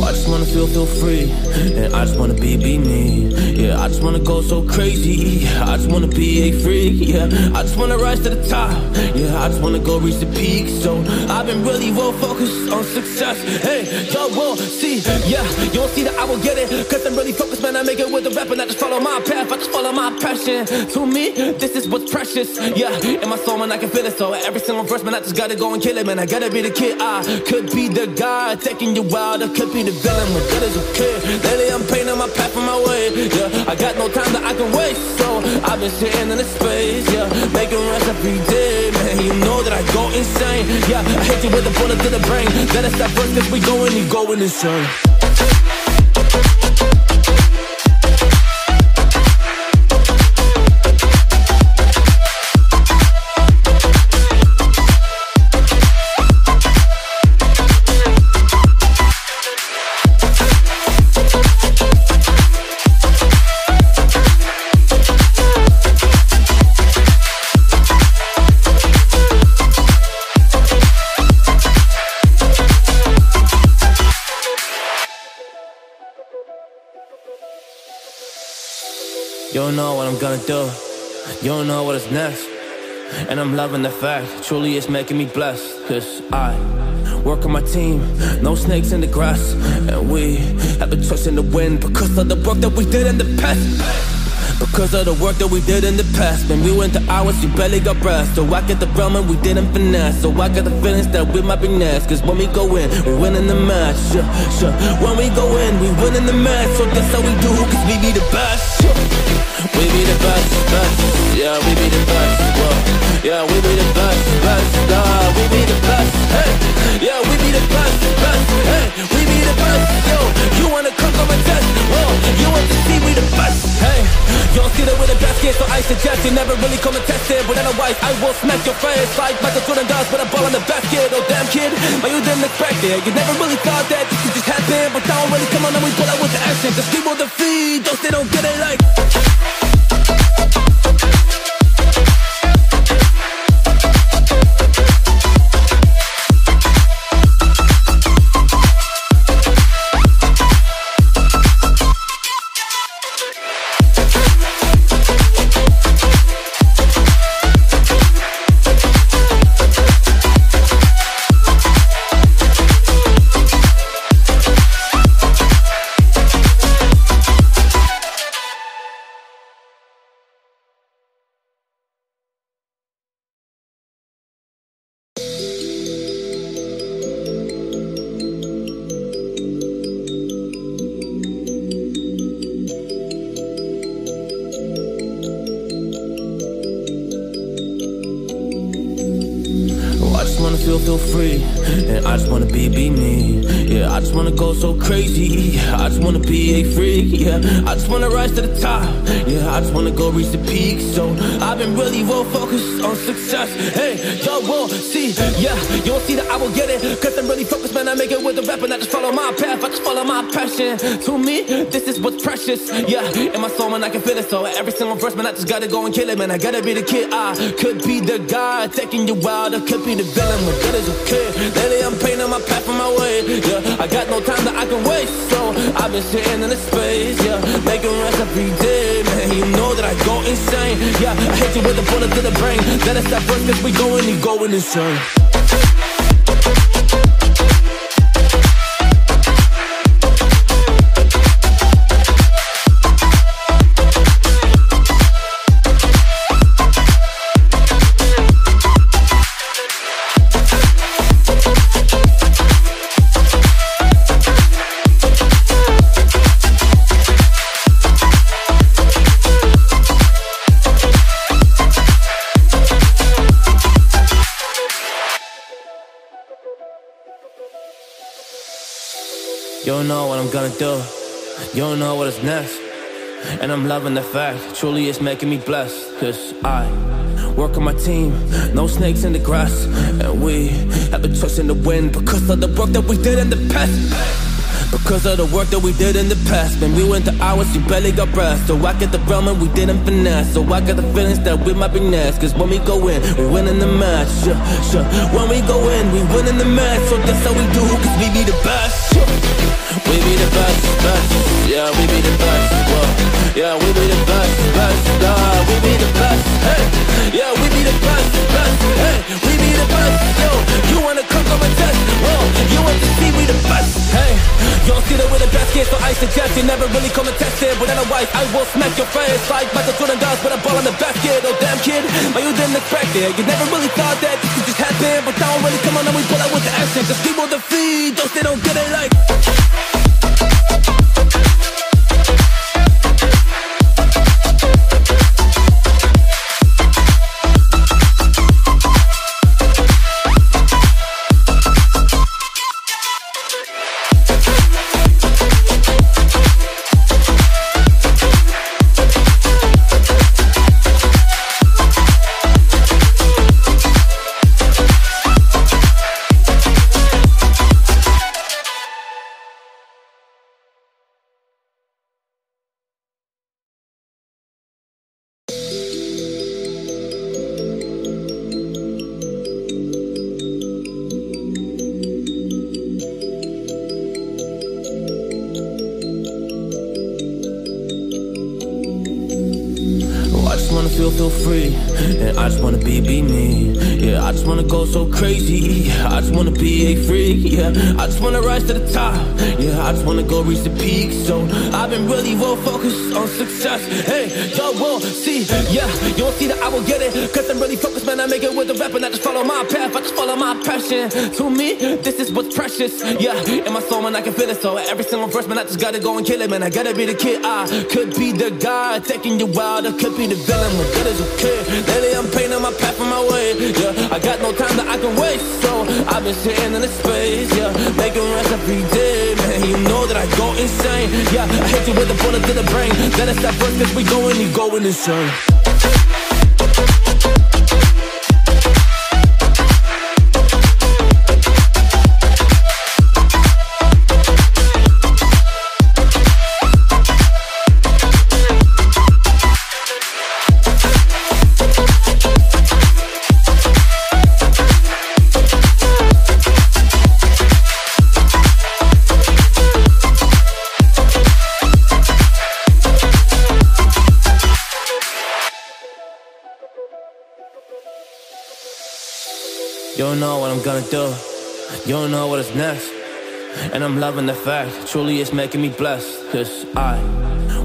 I just wanna feel free, and I just wanna be me. Yeah, I just wanna go so crazy. I just wanna be a freak. Yeah, I just wanna rise to the top. Yeah, I just wanna go reach the peak. So I've been really well focused on success. Hey, y'all will see. Yeah, you won't see that I will get it, cause I'm really focused, man. I make it with the rap and I just follow my path. I just follow my passion. To me, this is what's precious. Yeah, in my soul, man, I can feel it. So every single verse, man, I just gotta go and kill it, man. I gotta be the kid. I could be the guy taking you out. I could be the villain, but that is okay. Lately I'm painting my path on my way. Yeah, I got no time that I can waste, so I've been sitting in the space. Yeah, making rest every day, man. You know that I go insane. Yeah, I hit you with a bullet to the brain. Let us stop first, cause we going insane. You don't know what I'm gonna do. You don't know what is next. And I'm loving the fact, truly it's making me blessed. Cause I work on my team, no snakes in the grass. And we have been trusting the wind because of the work that we did in the past. Because of the work that we did in the past. When we went to hours, you barely got breath. So I get the realm and we didn't finesse. So I got the feelings that we might be next. Cause when we go in, we win in the match. When we go in, we win in the match. So that's how we do, cause we be the best. We be the best, best. Yeah, we be the best. Whoa. Yeah, we be the best, best. We be the best. Hey, yeah, we be the best, best. Hey, we be the best. Yo, you wanna come and test? Whoa, you want to see we the best? Hey, you don't see that we're the best kid, so I suggest you never really come and test it. But otherwise, I will smack your face like Michael Jordan does with a ball in the basket. Oh damn kid, but you didn't expect it. You never really thought that this could just happen. But now really come on and we pull out with the action. Cause people defeat those they don't get it like. Feel free, and I just wanna be me. Yeah, I just wanna go so crazy. I just wanna be a freak. Yeah, I just wanna rise to the top. Yeah, I just wanna go reach the peak. So I've been really well focused on success. Hey, y'all will see. Yeah, you won't see that I will get it, cause I'm really focused, man. I make it with the rap and I just follow my path. I just follow my passion. To me, this is what's precious. Yeah, in my soul, man, I can feel it. So every single verse, man, I just gotta go and kill it, man. I gotta be the kid. I could be the guy taking you out. I could be the villain, but that is okay. Lately I'm painting my path on my way. Yeah, I got no time that I can waste, so I've been sitting in the space. Yeah, making rest every day, man. You know that I go insane. Yeah, I hit you with a bullet to the brain. Let us stop first, cause we going insane. You don't know what I'm gonna do. You don't know what is next. And I'm loving the fact, truly it's making me blessed. Cause I work on my team, no snakes in the grass. And we have been trusting the wind because of the work that we did in the past. Because of the work that we did in the past. When we went to hours, you barely got breath. So I get the realm and we didn't finesse. So I got the feelings that we might be next. Cause when we go in, we win in the match. When we go in, we win in the match. So that's how we do, cause we be the best. We be the best, hey. Yeah, we be the best, best, hey. We be the best, yo. You wanna come and test, oh. You want to see we the best, hey. You don't see that we're the best kid, so I suggest you never really come and test it. But otherwise, I will smack your face like Michael Jordan does with a ball in the basket. Oh damn kid, but you didn't expect it. You never really thought that this could just happen. But now really come on and we pull out with the action. Cause people defeat those they don't get it like. Feel free, and I just wanna be me. Yeah, I just wanna go so crazy. I just wanna be a freak. Yeah, I just wanna rise to the top. Yeah, I just wanna go reach the peak. So I've been really well focused on success. Hey, y'all will see. Yeah, you won't see that I will get it. Cause I'm really focused, man. I make it with the rap and I just follow my path. I just follow my passion. To me, this is what's precious. Yeah, in my soul, man, I can feel it. So every single verse, man, I just gotta go and kill it, man. I gotta be the kid. I could be the guy taking you wild. I could be the villain. Good as a kid. Lately I'm painting my path on my way. Yeah, I got no time that I can waste. So I've been sitting in the space. Yeah, making rest every day. Man, you know that I go insane. Yeah, I hit you with a bullet to the brain. Let us stop first cause we going, you going insane. You don't know what I'm gonna do. You don't know what is next. And I'm loving the fact, truly it's making me blessed. Cause I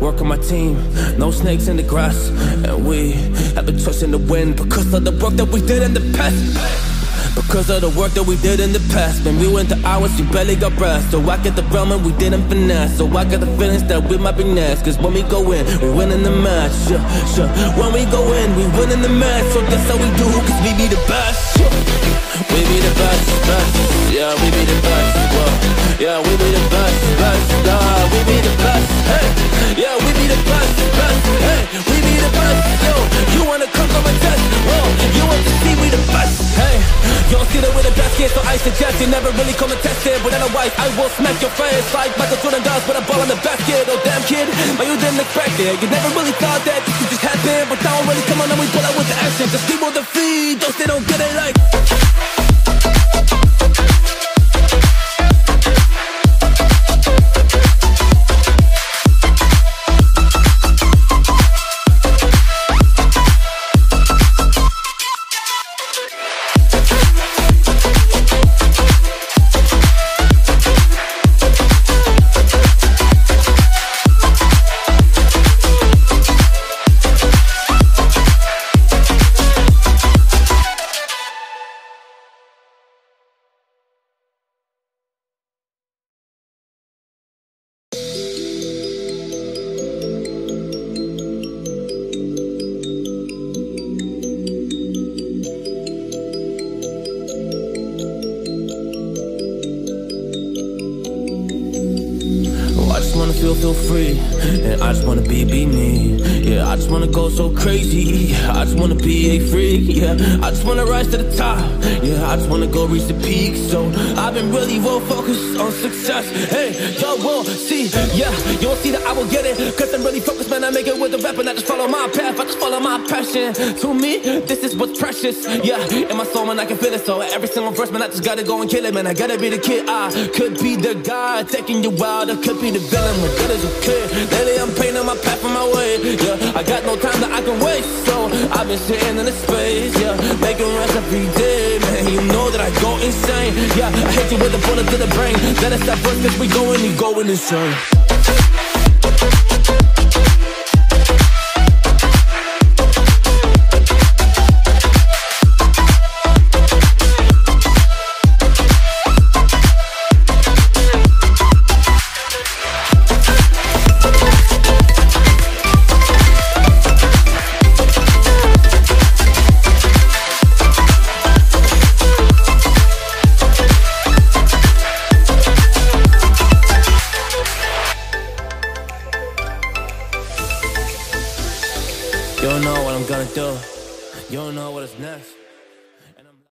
work on my team, no snakes in the grass. And we have been trusting the wind because of the work that we did in the past. Because of the work that we did in the past. When we went to hours, you barely got breath. So I get the realm and we didn't finesse. So I got the feelings that we might be next. Cause when we go in, we win in the match. Yeah. When we go in, we win in the match. So that's how we do, cause we be the best. We be the best, best. Yeah, we be the best. Well, yeah, we be the best, best. We be the best. Hey, yeah, we be the best, best. Hey, we be the best. Yo, you wanna come and test? Well, you want to see we the best. Hey, you don't see that we're the best kid, so I suggest you never really come and test it. But otherwise, I will smack your face like Michael Jordan does with a ball in the basket. Oh damn kid, but you didn't expect it. You never really thought that this could just happen. But now really come on and we pull out with the action. Cause people defeat those they don't get it like. Feel free, and I just wanna be me. Yeah, I just wanna go so crazy. I just wanna be a freak. Yeah, I just wanna rise to the top. Yeah, I just wanna go reach the peak. So I've been really well focused on success. Hey, y'all will see. Yeah, you won't see that I will get it. Cause I'm really focused, man. I make it with the rap and I just follow my path. I just follow my my passion. To me, this is what's precious. Yeah, in my soul, man, I can feel it. So every single verse, man, I just gotta go and kill it, man. I gotta be the kid. I could be the guy taking you out. I could be the villain, but good as a kid. Lately, I'm painting my path on my way. Yeah, I got no time that I can waste. So I've been sitting in the space. Yeah, making rest every day, man. You know that I go insane. Yeah, I hit you with a bullet to the brain. Let us stop first, cause we going insane. You don't know what I'm gonna do. You don't know what is next.